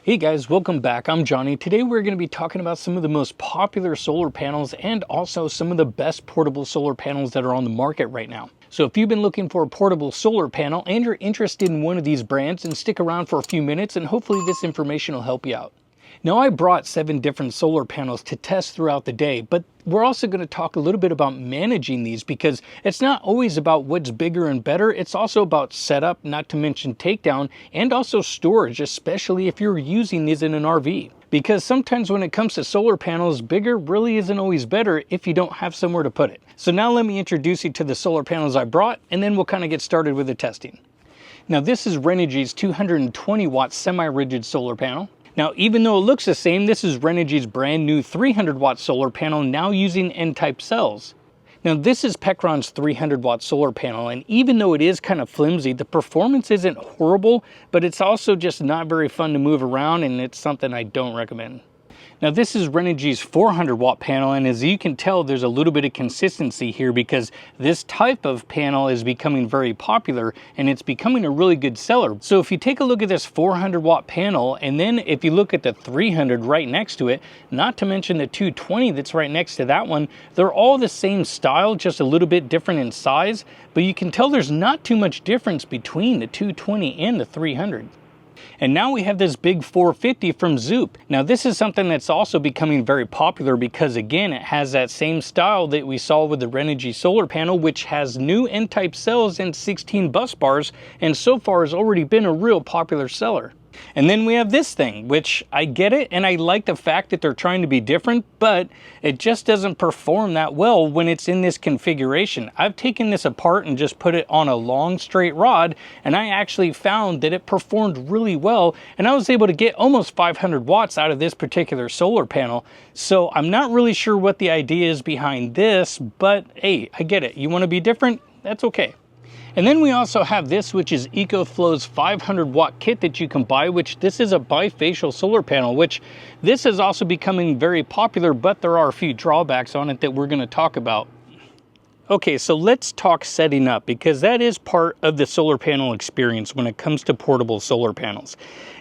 Hey guys, welcome back. I'm Johnny. Today we're going to be talking about some of the most popular solar panels and also some of the best portable solar panels that are on the market right now. So if you've been looking for a portable solar panel and you're interested in one of these brands, then stick around for a few minutes and hopefully this information will help you out. Now, I brought 7 different solar panels to test throughout the day, but we're also going to talk a little bit about managing these because it's not always about what's bigger and better. It's also about setup, not to mention takedown, and also storage, especially if you're using these in an RV. Because sometimes when it comes to solar panels, bigger really isn't always better if you don't have somewhere to put it. So now let me introduce you to the solar panels I brought, and then we'll kind of get started with the testing. Now, this is Renogy's 220 watt semi-rigid solar panel. Now, even though it looks the same, this is Renogy's brand new 300 watt solar panel now using N-type cells. Now, this is Pecron's 300 watt solar panel, and even though it is kind of flimsy, the performance isn't horrible, but it's also just not very fun to move around, and it's something I don't recommend. Now, this is Renogy's 400 watt panel, and as you can tell, there's a little bit of consistency here because this type of panel is becoming very popular and it's becoming a really good seller. So if you take a look at this 400 watt panel, and then if you look at the 300 right next to it, not to mention the 220 that's right next to that one, they're all the same style, just a little bit different in size, but you can tell there's not too much difference between the 220 and the 300. And now we have this big 450 from Zoop. Now, this is something that's also becoming very popular because, again, it has that same style that we saw with the Renogy solar panel, which has new N-type cells and 16 bus bars, and so far has already been a real popular seller. And then we have this thing, which I get it, and I like the fact that they're trying to be different, but it just doesn't perform that well when it's in this configuration. I've taken this apart and just put it on a long straight rod, and I actually found that it performed really well, and I was able to get almost 500 watts out of this particular solar panel. So I'm not really sure what the idea is behind this, but hey, I get it. You want to be different? That's okay. And then we also have this, which is EcoFlow's 500 watt kit that you can buy, which this is a bifacial solar panel, which this is also becoming very popular, but there are a few drawbacks on it that we're going to talk about. Okay, so let's talk setting up because that is part of the solar panel experience when it comes to portable solar panels.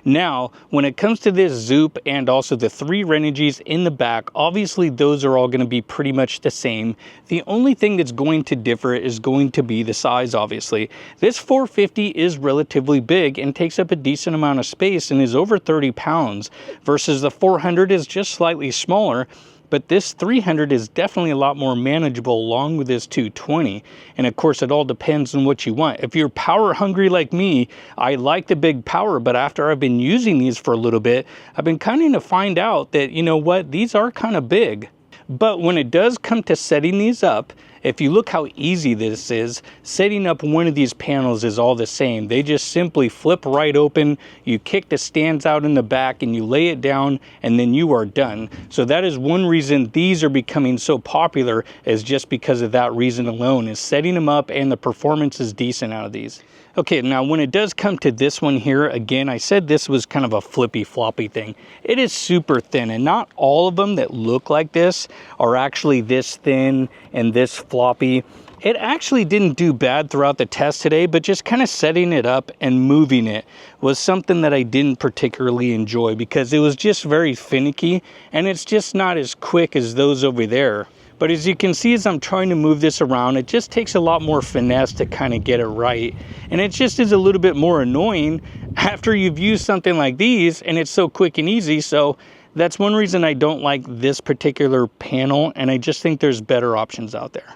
Now, when it comes to this Zoop and also the 3 Renogys in the back, obviously those are all going to be pretty much the same. The only thing that's going to differ is going to be the size, obviously. This 450 is relatively big and takes up a decent amount of space and is over 30 pounds versus the 400 is just slightly smaller. But this 300 is definitely a lot more manageable along with this 220. And of course, it all depends on what you want. If you're power hungry like me, I like the big power, but after I've been using these for a little bit, I've been kind of to find out that, you know what, these are kind of big. But when it does come to setting these up, if you look how easy this is, setting up one of these panels is all the same. They just simply flip right open, you kick the stands out in the back and you lay it down and then you are done. So that is one reason these are becoming so popular, is just because of that reason alone, is setting them up and the performance is decent out of these. Okay, now when it does come to this one here, again, I said this was kind of a flippy floppy thing. It is super thin, and not all of them that look like this are actually this thin and this floppy. It actually didn't do bad throughout the test today, but just kind of setting it up and moving it was something that I didn't particularly enjoy because it was just very finicky and it's just not as quick as those over there. But as you can see, as I'm trying to move this around, it just takes a lot more finesse to kind of get it right. And it just is a little bit more annoying after you've used something like these and it's so quick and easy. So that's one reason I don't like this particular panel, and I just think there's better options out there.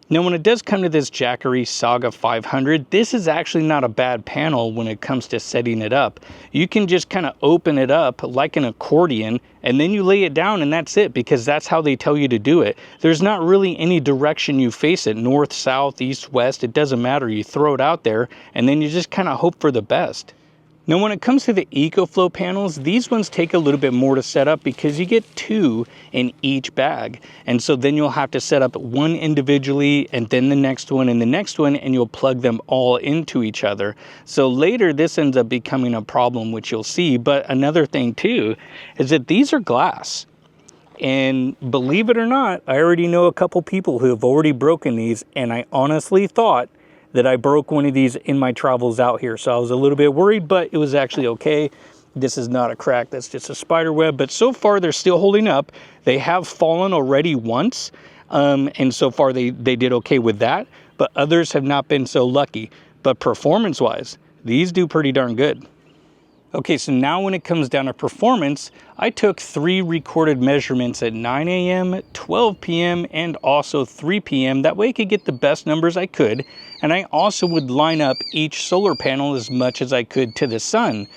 Now, when it does come to this Jackery Saga 500, this is actually not a bad panel when it comes to setting it up. You can just kind of open it up like an accordion, and then you lay it down and that's it, because that's how they tell you to do it. There's not really any direction you face it, north, south, east, west, it doesn't matter. You throw it out there and then you just kind of hope for the best. Now, when it comes to the EcoFlow panels, these ones take a little bit more to set up because you get 2 in each bag. And so then you'll have to set up one individually and then the next one and the next one, and you'll plug them all into each other. So later this ends up becoming a problem, which you'll see. But another thing too is that these are glass. And believe it or not, I already know a couple people who have already broken these, and I honestly thought that I broke one of these in my travels out here. So I was a little bit worried, but it was actually okay. This is not a crack, that's just a spider web, but so far they're still holding up. They have fallen already once, and so far they did okay with that, but others have not been so lucky. But performance-wise, these do pretty darn good. Okay, so now when it comes down to performance, I took 3 recorded measurements at 9 a.m., 12 p.m., and also 3 p.m. That way I could get the best numbers I could, and I also would line up each solar panel as much as I could to the sun.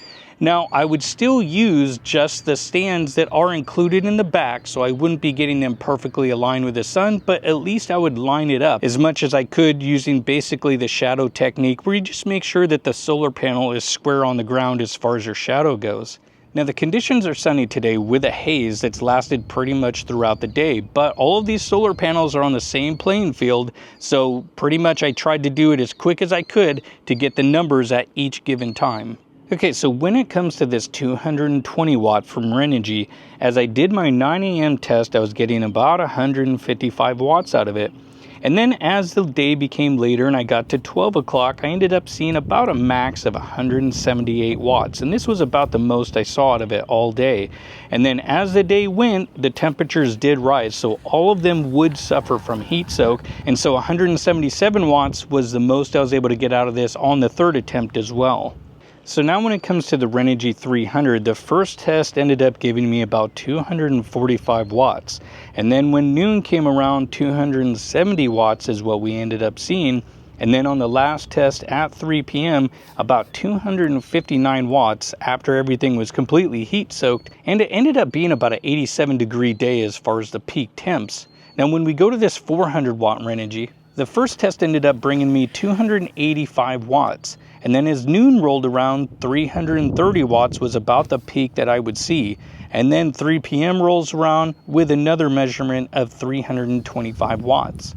Now, I would still use just the stands that are included in the back, so I wouldn't be getting them perfectly aligned with the sun, but at least I would line it up as much as I could using basically the shadow technique, where you just make sure that the solar panel is square on the ground as far as your shadow goes. Now, the conditions are sunny today with a haze that's lasted pretty much throughout the day, but all of these solar panels are on the same playing field, so pretty much I tried to do it as quick as I could to get the numbers at each given time. Okay, so when it comes to this 220 watt from Renogy, as I did my 9 a.m. test, I was getting about 155 watts out of it. And then as the day became later and I got to 12 o'clock, I ended up seeing about a max of 178 watts. And this was about the most I saw out of it all day. And then as the day went, the temperatures did rise. So all of them would suffer from heat soak. And so 177 watts was the most I was able to get out of this on the third attempt as well. So now when it comes to the Renogy 300, the first test ended up giving me about 245 watts. And then when noon came around, 270 watts is what we ended up seeing. And then on the last test at 3 p.m., about 259 watts after everything was completely heat soaked. And it ended up being about an 87-degree day as far as the peak temps. Now when we go to this 400 watt Renogy, the first test ended up bringing me 285 watts. And then as noon rolled around, 330 watts was about the peak that I would see. And then 3 p.m. rolls around with another measurement of 325 watts.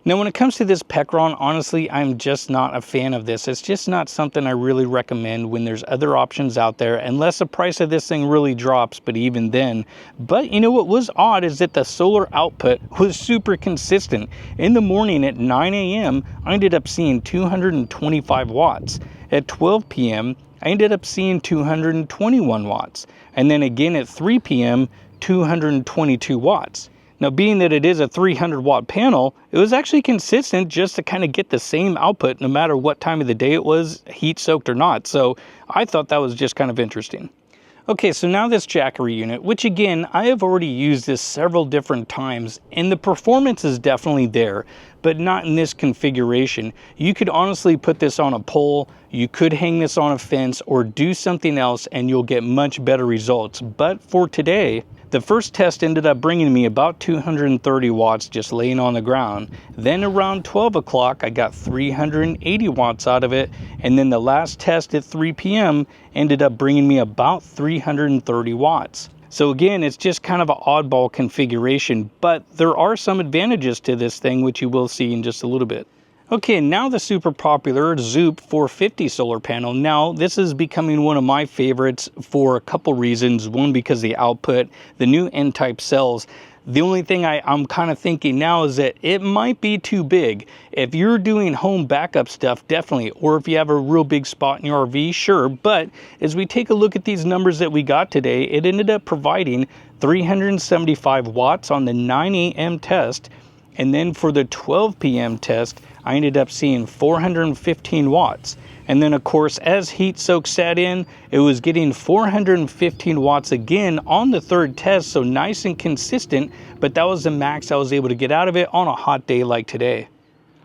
Now when it comes to this Pecron, honestly, I'm just not a fan of this. It's just not something I really recommend when there's other options out there, unless the price of this thing really drops, but even then. But you know what was odd is that the solar output was super consistent. In the morning at 9 a.m., I ended up seeing 225 watts. At 12 p.m., I ended up seeing 221 watts. And then again at 3 p.m., 222 watts. Now, being that it is a 300 watt panel, it was actually consistent just to kind of get the same output no matter what time of the day it was, heat soaked or not. So I thought that was just kind of interesting. Okay, so now this Jackery unit, which again, I have already used this several different times, and the performance is definitely there, but not in this configuration. You could honestly put this on a pole, you could hang this on a fence, or do something else and you'll get much better results. But for today, the first test ended up bringing me about 230 watts just laying on the ground. Then around 12 o'clock, I got 380 watts out of it. And then the last test at 3 p.m. ended up bringing me about 330 watts. So again, it's just kind of an oddball configuration, but there are some advantages to this thing, which you will see in just a little bit. Okay, now the super popular Zoop 450 solar panel. Now, this is becoming one of my favorites for a couple reasons. One, because the output, the new N-type cells. The only thing I'm kind of thinking now is that it might be too big. If you're doing home backup stuff, definitely. Or if you have a real big spot in your RV, sure. But as we take a look at these numbers that we got today, it ended up providing 375 watts on the 9 a.m. test. And then for the 12 p.m. test, I ended up seeing 415 watts. And then of course, as heat soak set in, it was getting 415 watts again on the third test. So nice and consistent, but that was the max I was able to get out of it on a hot day like today.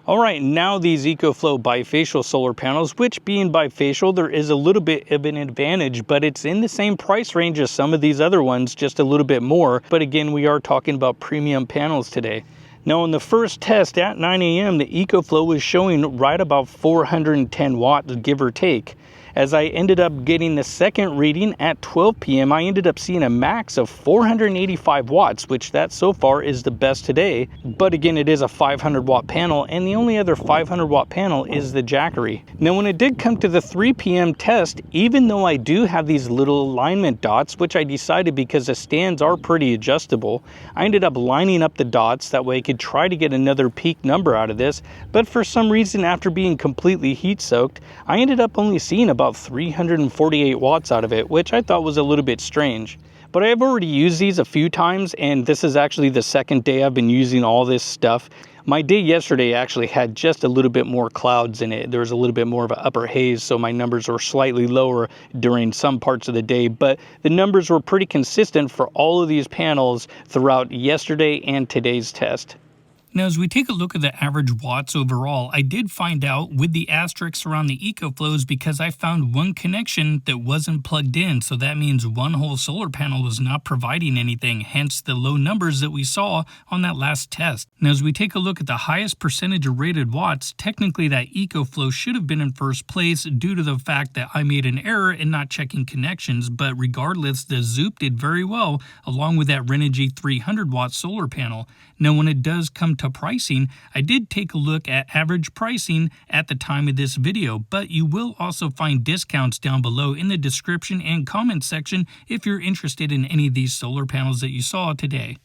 All right, now these EcoFlow bifacial solar panels, which being bifacial, there is a little bit of an advantage, but it's in the same price range as some of these other ones, just a little bit more. But again, we are talking about premium panels today. Now on the first test at 9 a.m., the EcoFlow was showing right about 410 watts, give or take. As I ended up getting the second reading at 12 p.m., I ended up seeing a max of 485 watts, which that so far is the best today. But again, it is a 500 watt panel, and the only other 500 watt panel is the Jackery. Now, when it did come to the 3 p.m. test, even though I do have these little alignment dots, which I decided because the stands are pretty adjustable, I ended up lining up the dots. That way I could try to get another peak number out of this. But for some reason, after being completely heat soaked, I ended up only seeing about about 348 watts out of it, which I thought was a little bit strange. But I've already used these a few times, and this is actually the second day I've been using all this stuff. My day yesterday actually had just a little bit more clouds in it. There was a little bit more of an upper haze, so my numbers were slightly lower during some parts of the day, but the numbers were pretty consistent for all of these panels throughout yesterday and today's test. Now, as we take a look at the average watts overall, I did find out with the asterisks around the EcoFlows because I found one connection that wasn't plugged in. So that means one whole solar panel was not providing anything, hence the low numbers that we saw on that last test. Now, as we take a look at the highest percentage of rated watts, technically that EcoFlow should have been in first place due to the fact that I made an error in not checking connections. But regardless, the Zoop did very well along with that Renogy 300 watt solar panel. Now, when it does come to pricing, I did take a look at average pricing at the time of this video, but you will also find discounts down below in the description and comment section if you're interested in any of these solar panels that you saw today.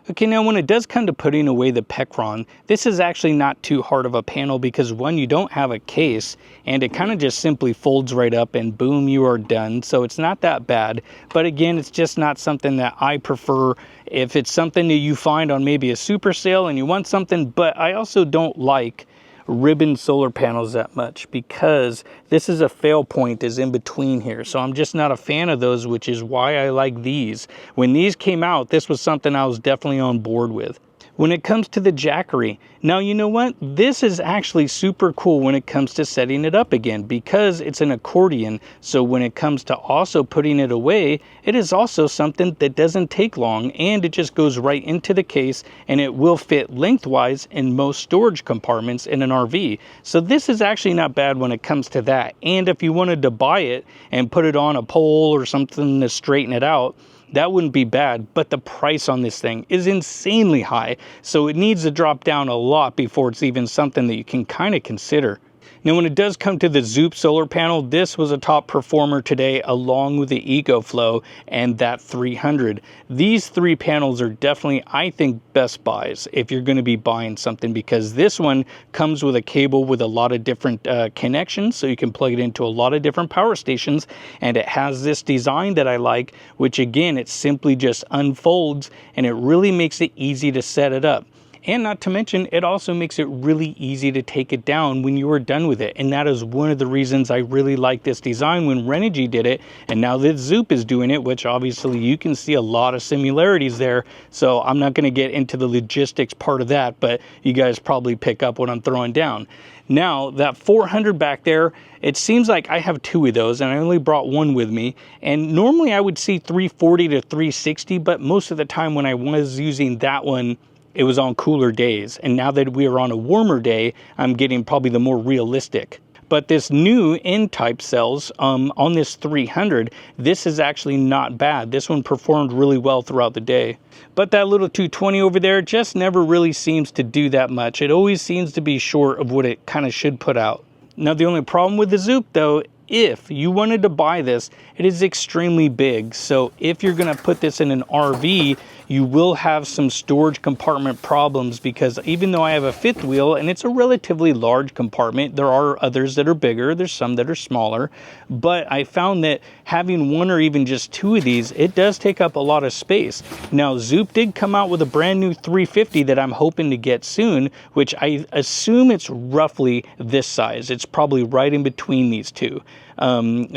Okay, now when it does come to putting away the Pecron, this is actually not too hard of a panel because one, you don't have a case and it kind of just simply folds right up and boom, you are done. So it's not that bad. But again, it's just not something that I prefer. If it's something that you find on maybe a super sale and you want something, but I also don't like ribbon solar panels that much because this is a fail point is in between here, so I'm just not a fan of those, which is why I like these. When these came out, this was something I was definitely on board with. When it comes to the Jackery, now you know what, this is actually super cool when it comes to setting it up again because it's an accordion. So when it comes to also putting it away, it is also something that doesn't take long and it just goes right into the case and it will fit lengthwise in most storage compartments in an RV. So this is actually not bad when it comes to that. And if you wanted to buy it and put it on a pole or something to straighten it out, that wouldn't be bad, but the price on this thing is insanely high, so it needs to drop down a lot before it's even something that you can kind of consider. Now, when it does come to the Zoop solar panel, this was a top performer today along with the EcoFlow and that 300. These three panels are definitely, I think, best buys if you're going to be buying something because this one comes with a cable with a lot of different connections, so you can plug it into a lot of different power stations, and it has this design that I like, which again, it simply just unfolds and it really makes it easy to set it up. And not to mention, it also makes it really easy to take it down when you are done with it. And that is one of the reasons I really like this design when Renogy did it. And now that Zoop is doing it, which obviously you can see a lot of similarities there. So I'm not going to get into the logistics part of that, but you guys probably pick up what I'm throwing down. Now, that 400 back there, it seems like I have two of those and I only brought one with me. And normally I would see 340 to 360, but most of the time when I was using that one, it was on cooler days. And now that we are on a warmer day, I'm getting probably the more realistic. But this new N-type cells on this 300, this is actually not bad. This one performed really well throughout the day. But that little 220 over there just never really seems to do that much. It always seems to be short of what it kind of should put out. Now, the only problem with the Zoop, though, if you wanted to buy this, it is extremely big. So if you're going to put this in an RV, you will have some storage compartment problems because even though I have a fifth wheel and it's a relatively large compartment, there are others that are bigger, there's some that are smaller, but I found that having one or even just two of these, it does take up a lot of space. Now, Zoop did come out with a brand new 350 that I'm hoping to get soon, which I assume it's roughly this size. It's probably right in between these two.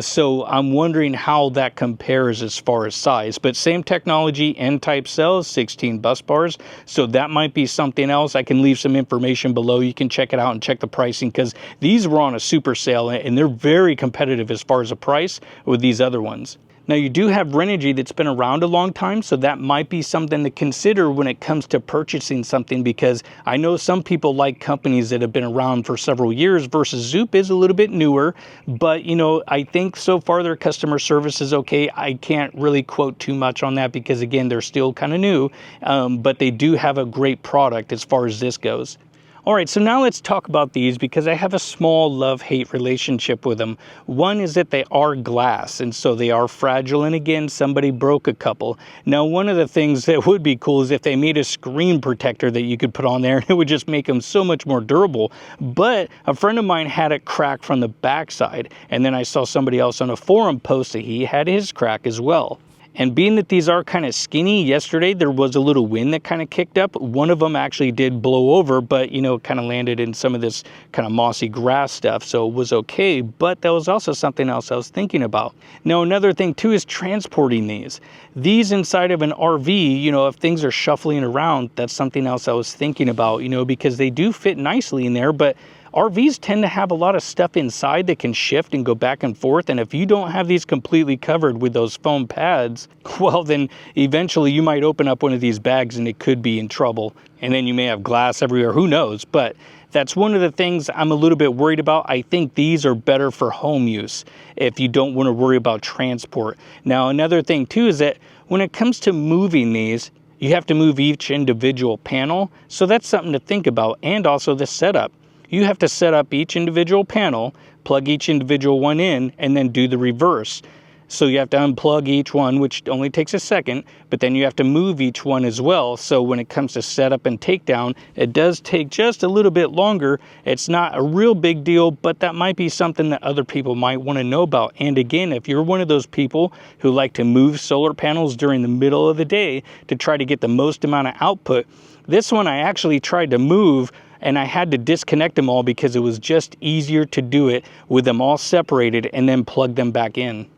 So I'm wondering how that compares as far as size, but same technology, N-type cells, 16 bus bars. So that might be something else. I can leave some information below. You can check it out and check the pricing because these were on a super sale and they're very competitive as far as the price with these other ones. Now, you do have Renogy that's been around a long time, so that might be something to consider when it comes to purchasing something, because I know some people like companies that have been around for several years versus Zoop is a little bit newer, but you know, I think so far their customer service is okay. I can't really quote too much on that because again, they're still kind of new, but they do have a great product as far as this goes. All right, so now let's talk about these because I have a small love-hate relationship with them. One is that they are glass, and so they are fragile, and again, somebody broke a couple. Now, one of the things that would be cool is if they made a screen protector that you could put on there, and it would just make them so much more durable. But a friend of mine had it crack from the backside, and then I saw somebody else on a forum post that he had his crack as well. And being that these are kind of skinny, yesterday there was a little wind that kind of kicked up. One of them actually did blow over, but you know, kind of landed in some of this kind of mossy grass stuff, so it was okay. But that was also something else I was thinking about. Now, another thing too is transporting these. These inside of an RV, you know, if things are shuffling around, that's something else I was thinking about, you know, because they do fit nicely in there, but RVs tend to have a lot of stuff inside that can shift and go back and forth, and if you don't have these completely covered with those foam pads, well, then eventually you might open up one of these bags and it could be in trouble, and then you may have glass everywhere, who knows. But that's one of the things I'm a little bit worried about. I think these are better for home use if you don't want to worry about transport. Now, another thing too is that when it comes to moving these, you have to move each individual panel, so that's something to think about, and also the setup. You have to set up each individual panel, plug each individual one in, and then do the reverse. So you have to unplug each one, which only takes a second, but then you have to move each one as well. So when it comes to setup and takedown, it does take just a little bit longer. It's not a real big deal, but that might be something that other people might want to know about. And again, if you're one of those people who like to move solar panels during the middle of the day to try to get the most amount of output, this one I actually tried to move, and I had to disconnect them all because it was just easier to do it with them all separated and then plug them back in.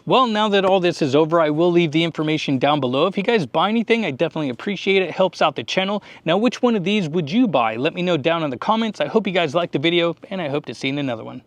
Well, now that all this is over, I will leave the information down below. If you guys buy anything, I definitely appreciate it. It helps out the channel. Now, which one of these would you buy? Let me know down in the comments. I hope you guys liked the video, and I hope to see you in another one.